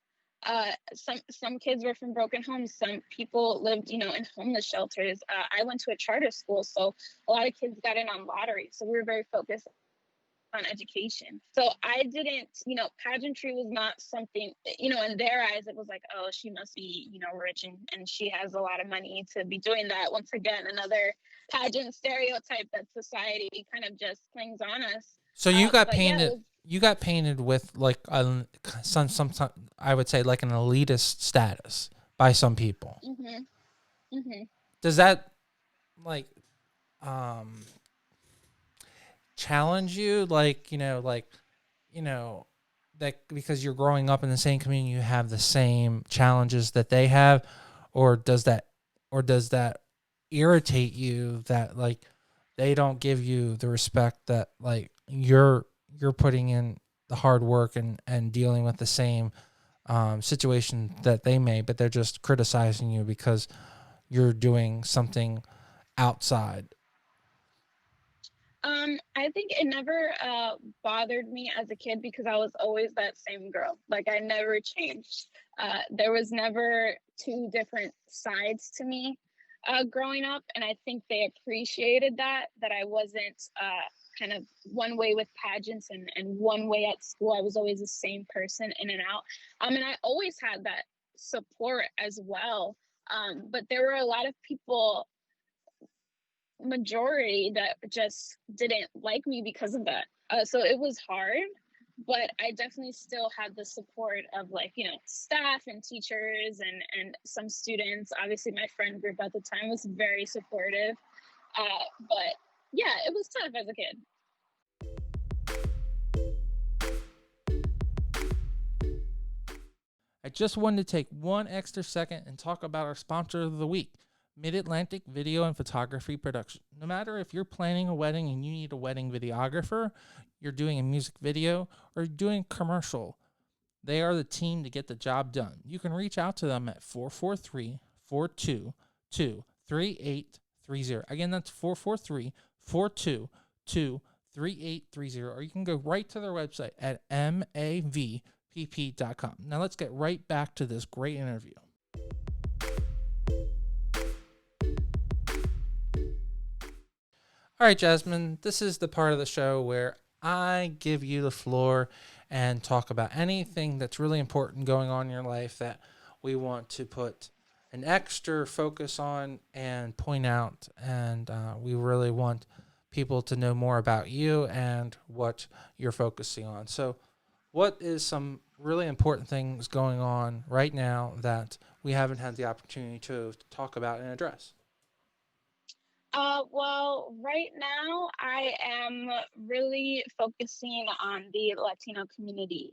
Some kids were from broken homes. Some people lived, in homeless shelters. I went to a charter school, so a lot of kids got in on lottery. So we were very focused on education. So I didn't, pageantry was not something, in their eyes, it was like, oh, she must be, rich and she has a lot of money to be doing that. Once again, another pageant stereotype that society kind of just clings on us. So you got But yeah, it painted. was, You got painted with like some I would say like an elitist status by some people. mm-hmm, mm-hmm. Does that like um challenge you? Like you know that because you're growing up in the same community, you have the same challenges that they have, or does that irritate you that like they don't give you the respect that like you're putting in the hard work and dealing with the same situation that they may, but they're just criticizing you because you're doing something outside. I think it never bothered me as a kid because I was always that same girl. Like I never changed. There was never two different sides to me growing up, and I think they appreciated that I wasn't kind of one way with pageants and one way at school. I was always the same person in and out. And I always had that support as well. But there were a lot of people majority that just didn't like me because of that. So it was hard, but I definitely still had the support of, like, staff and teachers and some students. Obviously, my friend group at the time was very supportive. But yeah, it was tough as a kid. I just wanted to take one extra second and talk about our sponsor of the week, Mid-Atlantic Video and Photography Production. No matter if you're planning a wedding and you need a wedding videographer, you're doing a music video, or you're doing a commercial, they are the team to get the job done. You can reach out to them at 443-422-3830. Again, that's 443-422-3830. Or you can go right to their website at mavpp.com. Now let's get right back to this great interview. All right, Jasmine, this is the part of the show where I give you the floor and talk about anything that's really important going on in your life that we want to put an extra focus on and point out. And we really want people to know more about you and what you're focusing on. So what is some really important things going on right now that we haven't had the opportunity to talk about and address? Well, right now I am really focusing on the Latino community.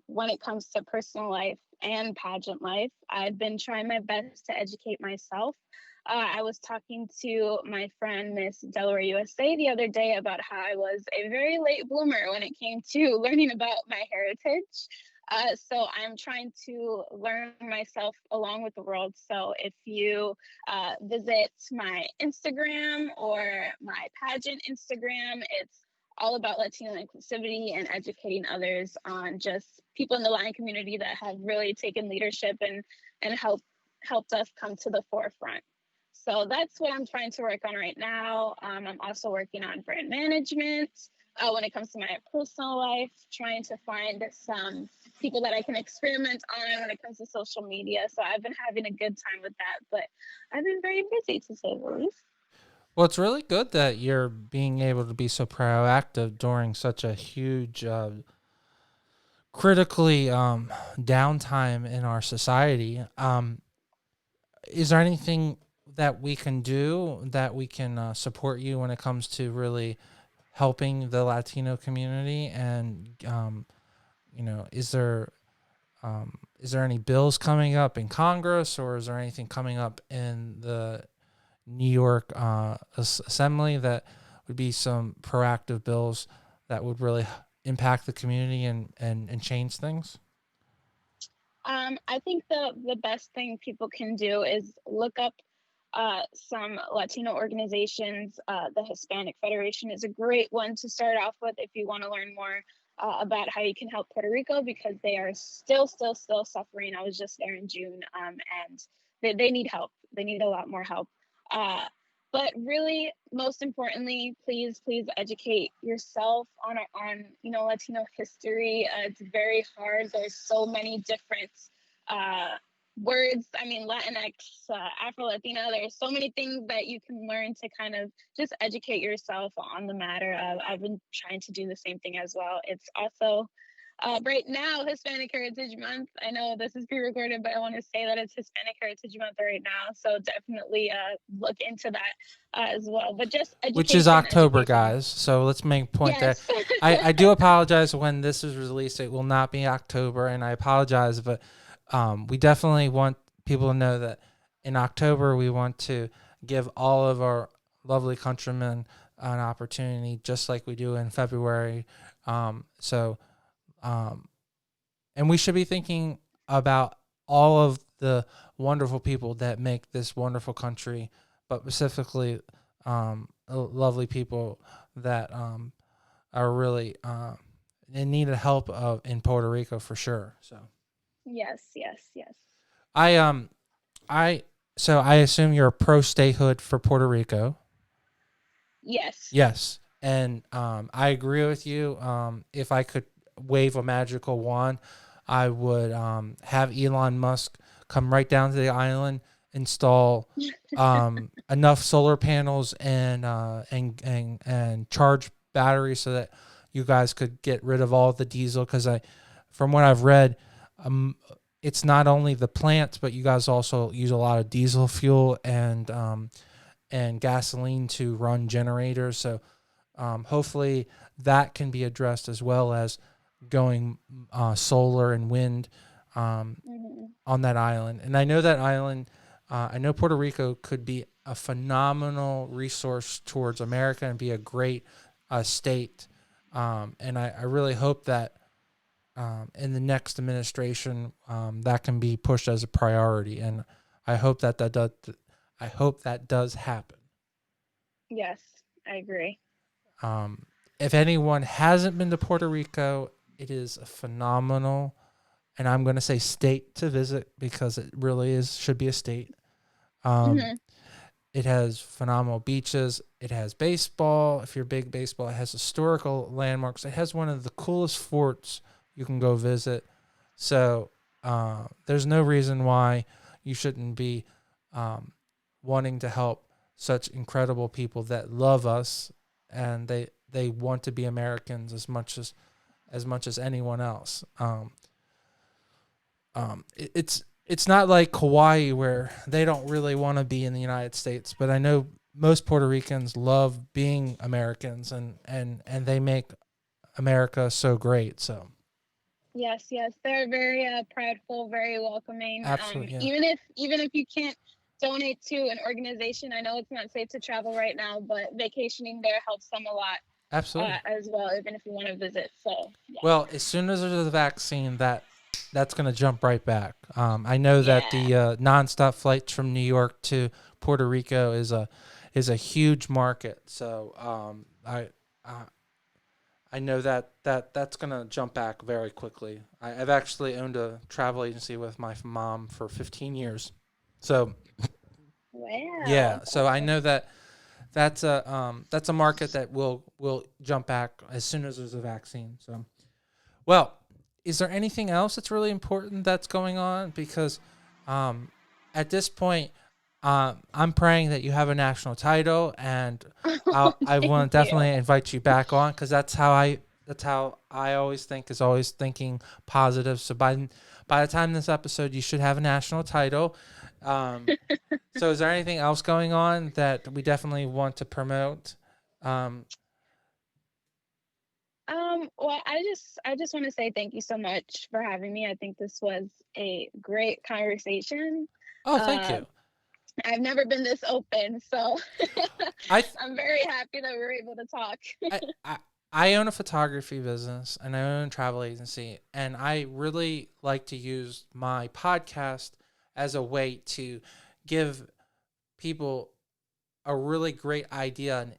When it comes to personal life and pageant life, I've been trying my best to educate myself. I was talking to my friend, Miss Delaware USA, the other day about how I was a very late bloomer when it came to learning about my heritage. So I'm trying to learn myself along with the world. So if you visit my Instagram or my pageant Instagram, it's all about Latino inclusivity and educating others on just people in the Latin community that have really taken leadership and helped us come to the forefront. So that's what I'm trying to work on right now. I'm also working on brand management. When it comes to my personal life, trying to find some people that I can experiment on when it comes to social media. So I've been having a good time with that, but I've been very busy, to say the least. Well, it's really good that you're being able to be so proactive during such a huge, critically downtime in our society. Is there anything that we can do that we can support you when it comes to really helping the Latino community? And is there any bills coming up in Congress, or is there anything coming up in the New York Assembly that would be some proactive bills that would really impact the community and change things? I think the best thing people can do is look up some Latino organizations. The Hispanic Federation is a great one to start off with if you want to learn more about how you can help Puerto Rico, because they are still suffering. I was just there in June, and they need help. They need a lot more help. But really, most importantly, please educate yourself on Latino history. It's very hard. There's so many different words. I mean, Latinx, Afro Latina. There's so many things that you can learn to kind of just educate yourself on the matter. I've been trying to do the same thing as well. It's also right now Hispanic Heritage Month. I know this is pre-recorded, but I want to say that it's Hispanic Heritage Month right now. So definitely look into that as well. But just education. Which is October, education. guys. So let's make a point Yes. there. I do apologize when this is released. It will not be October, and I apologize, but we definitely want people to know that in October we want to give all of our lovely countrymen an opportunity, just like we do in February. And we should be thinking about all of the wonderful people that make this wonderful country, but specifically lovely people that are really in need of help in Puerto Rico for sure. So Yes. I assume you're a pro statehood for Puerto Rico. Yes. Yes, and I agree with you. If I could wave a magical wand, I would have Elon Musk come right down to the island install enough solar panels and charge batteries so that you guys could get rid of all the diesel. Because from what I've read, it's not only the plants, but you guys also use a lot of diesel fuel and gasoline to run generators. So hopefully that can be addressed, as well as going solar and wind on that island. And I know that island, I know Puerto Rico could be a phenomenal resource towards America and be a great state. And I really hope that in the next administration that can be pushed as a priority. And I hope I hope that does happen. Yes, I agree. If anyone hasn't been to Puerto Rico, it is a phenomenal, and I'm going to say state to visit, because it really should be a state. It has phenomenal beaches. It has baseball. If you're big baseball, it has historical landmarks. It has one of the coolest forts you can go visit. So there's no reason why you shouldn't be wanting to help such incredible people that love us, and they want to be Americans as much as anyone else. It's not like Hawaii, where they don't really want to be in the United States, but I know most Puerto Ricans love being Americans, and they make America so great. So Yes, they're very prideful, very welcoming. absolutely, yeah. Even if you can't donate to an organization, I know it's not safe to travel right now, but vacationing there helps them a lot. Absolutely. As well, even if you want to visit. So yeah. Well, as soon as there's a vaccine, that's going to jump right back. I know that the nonstop flights from New York to Puerto Rico is a huge market. So I know that's going to jump back very quickly. I've actually owned a travel agency with my mom for 15 years. So wow. Yeah, so I know that that's a market that will jump back as soon as there's a vaccine. So, well, is there anything else that's really important that's going on? Because at this point, I'm praying that you have a national title, and I want to definitely invite you back on, because that's how I always think, is always thinking positive. So by the time this episode, you should have a national title. So is there anything else going on that we definitely want to promote? Well, I just want to say thank you so much for having me. I think this was a great conversation. Oh, thank you. I've never been this open, so I'm very happy that we were able to talk. I own a photography business, and I own a travel agency, and I really like to use my podcast as a way to give people a really great idea, and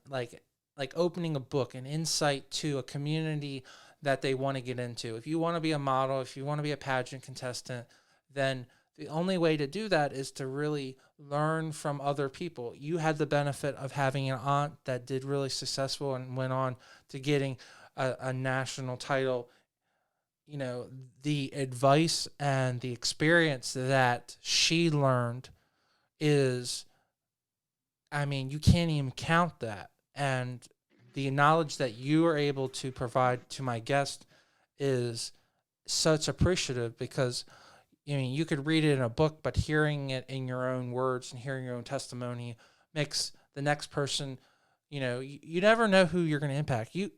like opening a book, an insight to a community that they want to get into. If you want to be a model, if you want to be a pageant contestant, then the only way to do that is to really learn from other people. You had the benefit of having an aunt that did really successful and went on to getting a national title. You know, the advice and the experience that she learned is, I mean, you can't even count that. And the knowledge that you are able to provide to my guest is such appreciative, because I mean, you could read it in a book, but hearing it in your own words and hearing your own testimony makes the next person, you never know who you're going to impact. You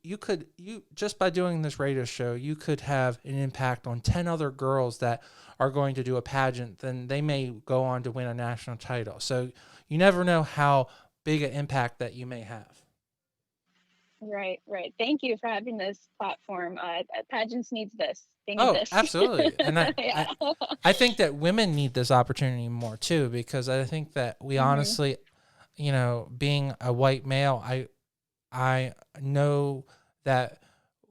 just by doing this radio show, you could have an impact on 10 other girls that are going to do a pageant, then they may go on to win a national title. So you never know how big an impact that you may have. Right. Thank you for having this platform. Pageants needs this. They need Oh, this. absolutely. And I think that women need this opportunity more too, because I think that we honestly, being a white male, I know that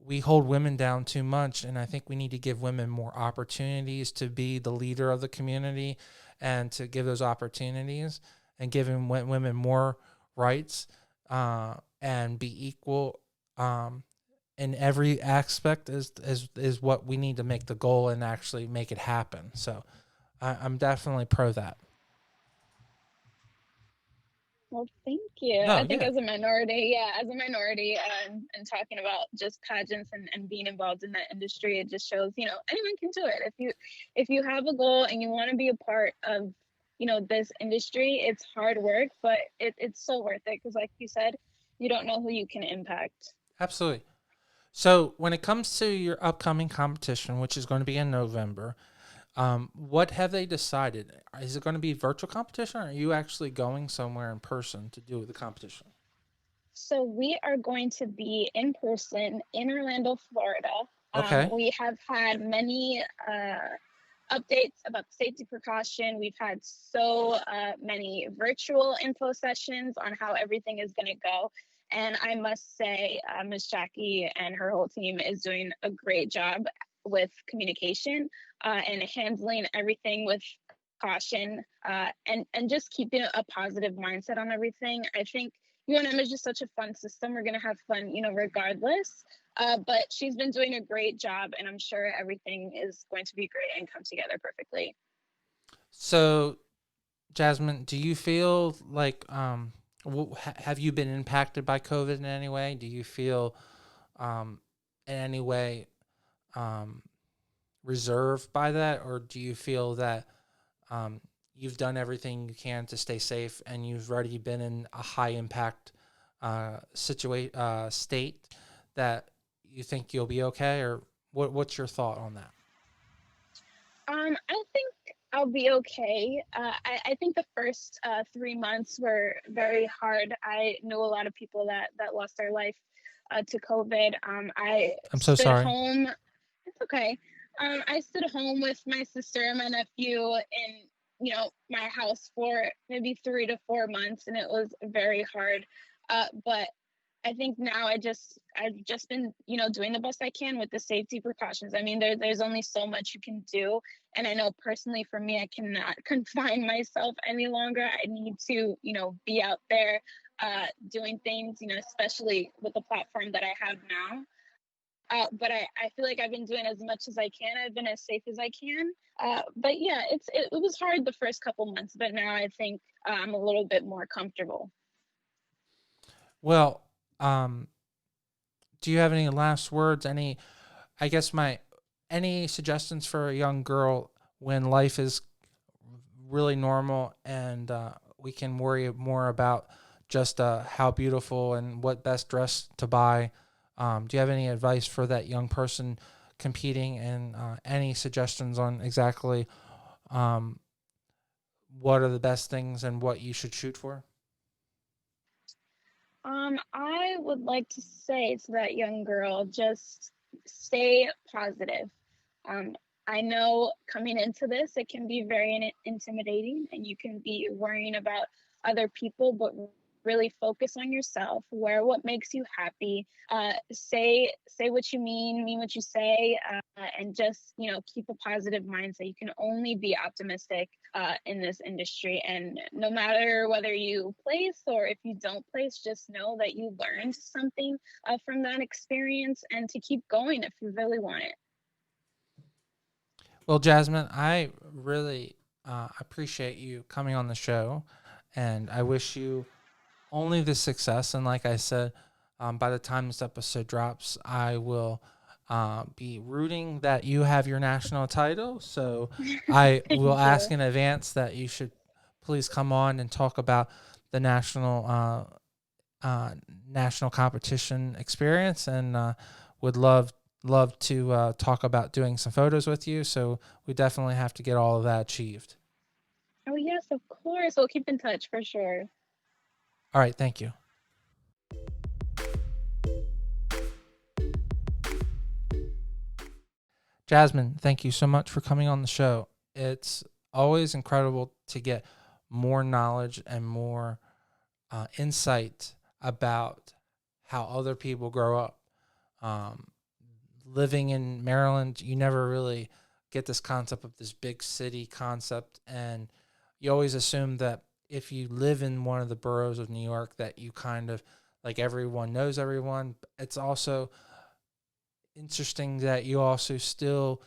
we hold women down too much, and I think we need to give women more opportunities to be the leader of the community, and to give those opportunities and giving women more rights and be equal in every aspect is what we need to make the goal and actually make it happen. So I'm definitely pro that. Well, thank you. No, I think yeah, as a minority, yeah, as a minority, and talking about just pageants and being involved in that industry, it just shows, anyone can do it. If you have a goal and you want to be a part of, this industry, it's hard work, but it's so worth it because, like you said, you don't know who you can impact. absolutely. So when it comes to your upcoming competition, which is going to be in November, what have they decided? Is it going to be virtual competition, or are you actually going somewhere in person to do the competition? So we are going to be in person in Orlando, Florida. Okay. We have had many updates about the safety precaution. We've had so many virtual info sessions on how everything is going to go. And I must say, Ms. Jackie and her whole team is doing a great job with communication and handling everything with caution and just keeping a positive mindset on everything. I think UNM is just such a fun system. We're going to have fun, regardless. But she's been doing a great job, and I'm sure everything is going to be great and come together perfectly. So, Jasmine, do you feel like have you been impacted by COVID in any way? Do you feel in any way um, reserved by that, or do you feel that um, you've done everything you can to stay safe and you've already been in a high impact state that you think you'll be okay, or what's your thought on that? I think I'll be okay. I think the first 3 months were very hard. I know a lot of people that lost their life to COVID. I I'm so stood sorry. home. It's okay. I stood home with my sister and my nephew in, my house for maybe 3 to 4 months, and it was very hard. But I think now I've just been, doing the best I can with the safety precautions. I mean, there's only so much you can do. And I know personally for me, I cannot confine myself any longer. I need to, be out there doing things, especially with the platform that I have now. But I feel like I've been doing as much as I can. I've been as safe as I can. But yeah, it was hard the first couple months, but now I think I'm a little bit more comfortable. Well, um, do you have any last words? I guess any suggestions for a young girl when life is really normal and we can worry more about just how beautiful and what best dress to buy. Do you have any advice for that young person competing, and any suggestions on exactly um, what are the best things and what you should shoot for? I would like to say to that young girl, just stay positive. Um, I know coming into this, it can be very intimidating and you can be worrying about other people, but really focus on yourself, wear what makes you happy, say what you mean what you say, and just, keep a positive mindset. You can only be optimistic in this industry. And no matter whether you place or if you don't place, just know that you learned something from that experience and to keep going if you really want it. Well, Jasmine, I really appreciate you coming on the show, and I wish you only the success. And like I said, by the time this episode drops, I will be rooting that you have your national title. So I will Thank ask you. in advance that you should please come on and talk about the uh, national competition experience, and would love to talk about doing some photos with you. So we definitely have to get all of that achieved. Oh, yes, of course. We'll keep in touch for sure. All right, thank you. Jasmine, thank you so much for coming on the show. It's always incredible to get more knowledge and more insight about how other people grow up. Um, Living in Maryland, you never really get this concept of this big city concept. And you always assume that if you live in one of the boroughs of New York, that you kind of like everyone knows everyone. It's also interesting that you also still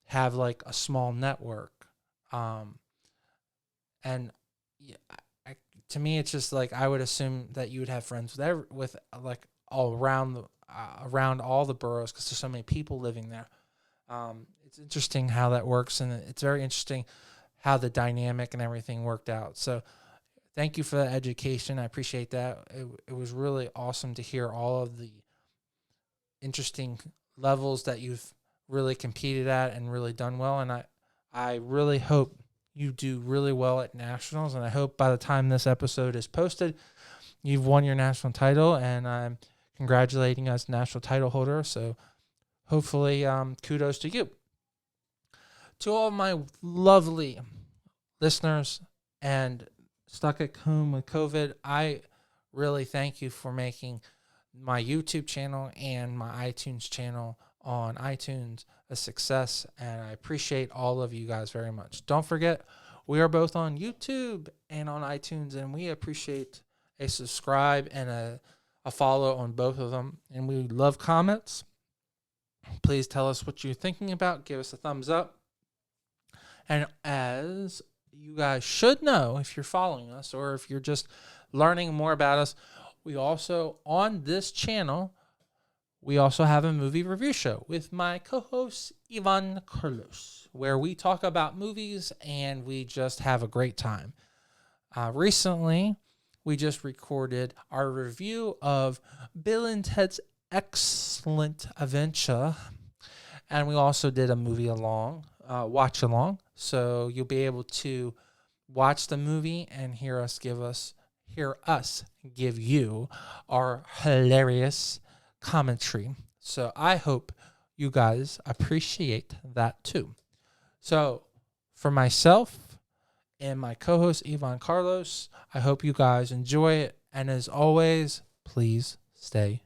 have like a small network. Um, and yeah, to me, it's just like I would assume that you would have friends with like all around around all the boroughs because there's so many people living there. It's interesting how that works, and it's very interesting how the dynamic and everything worked out. So thank you for that education. I appreciate that. It was really awesome to hear all of the interesting levels that you've really competed at and really done well. And I really hope you do really well at nationals. And I hope by the time this episode is posted, you've won your national title. And I'm congratulating you as national title holder. So hopefully, kudos to you. To all my lovely listeners and stuck at home with COVID, I really thank you for making my YouTube channel and my iTunes channel on iTunes a success, and I appreciate all of you guys very much. Don't forget, we are both on YouTube and on iTunes, and we appreciate a subscribe and a follow on both of them, and we love comments. Please tell us what you're thinking about. Give us a thumbs up. And as you guys should know, if you're following us or if you're just learning more about us, we also, on this channel, we also have a movie review show with my co-host, Ivan Carlos, where we talk about movies and we just have a great time. Recently, we just recorded our review of Bill and Ted's Excellent Adventure, and we also did a movie watch along. So you'll be able to watch the movie and hear us give you our hilarious commentary. So I hope you guys appreciate that too. So for myself and my co-host Ivan Carlos, I hope you guys enjoy it. And as always, please stay